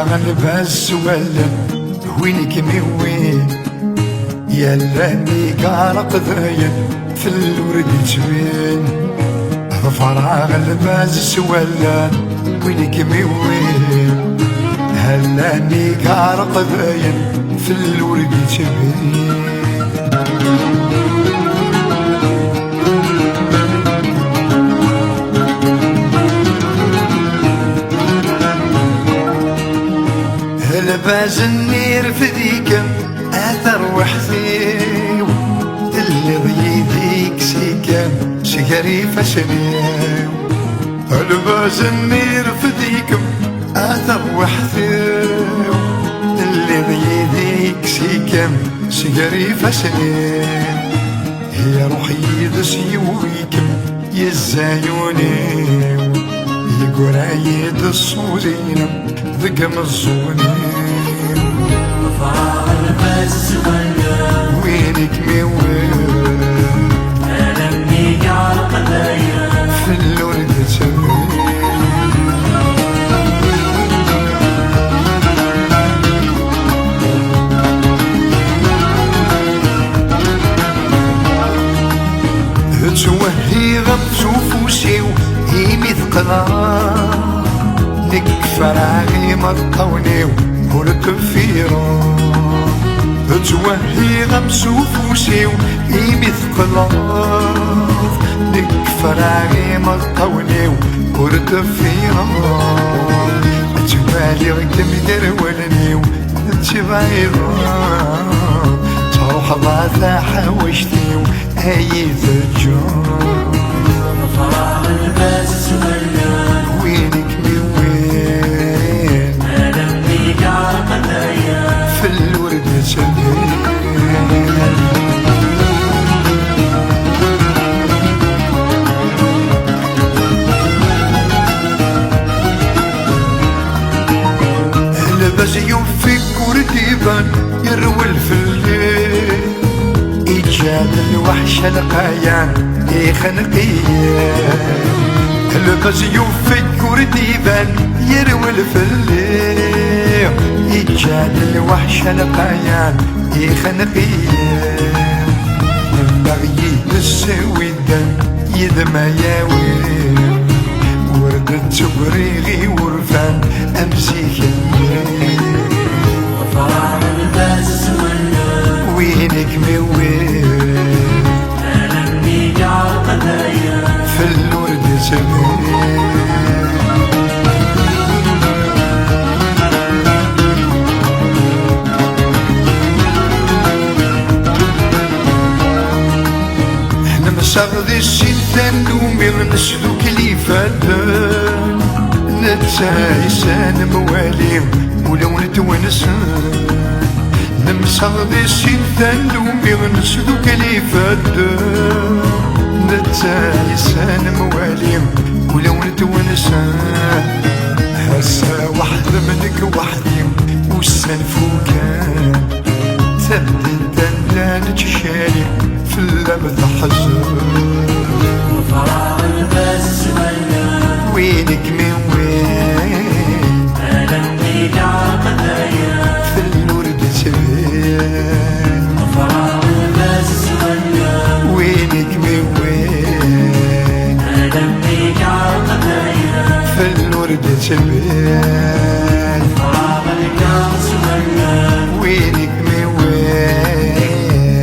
فراغ الباس ولا وينك وين يا لاني قارق ذاين في الورد تبين فراغ الباس ولا وينك وين هلاني قارق ذاين في الورد تبين لباس النير فديك اثر وحثيو اللي ضيديك سيكام سيقري فسنيو لباس النير فديك اثر وحثيو اللي ضيديك سيكام سيقري فسنيو هي روحي دسيويكم يزايونيو يقول عيد الصورين ذقم الصونين فراغ الباس ولا وينك وين ألمني قارق ذاين في الورد تبين توهي غمسو فوسيو هيمي ثقلان لك فراغي مطوني وركب فيرو توهي غمسو فوسي وإيمي ثقلاف لك فراغي مطوني وركب فيرو تبالي غير مدرولني وتبايضا تروح ضاثة حوشتي وأي ثجار فراغ الباس ولا وينك في الورد سليم لبس يوفيك ورديبان يروي في الليل إيجاد الوحش القايان خنقيان لبس يوفيك ورديبان يروي في الليل إيجاد الوحش القايان خنقيان بغي السويدان يدما ياوين وردت تبريغي ورفان أمسيك الليل فراغ الباس ولا وينك وين ألمني قارق ذاين في الورد سبيل صغد السلطان دومي نسلو كليفاتان نتسايسان مواليم ولو نتونسان نمصغد السلطان دومي نسلو كليفاتان نتسايسان مواليم ولو نتونسان هسا واحد منك وحدي والسنفوكان ثبت دندان تشالي في اللبث حزن فراغ الباس ولا وينك وين ألمني قارق ذاين في الورد سبيل فراغ الباس ولا وينك وين ألمني قارق ذاين في الورد سبيل فراغ الباس ولا وينك وين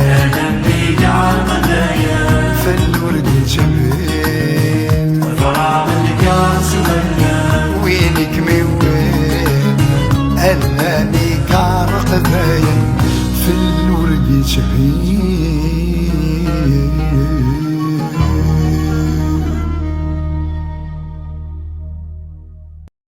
ألمني قارق ذاين في الورد سبيل فراغ الباس ولا وينك وين أنني كارق ذاين في الورد سبيل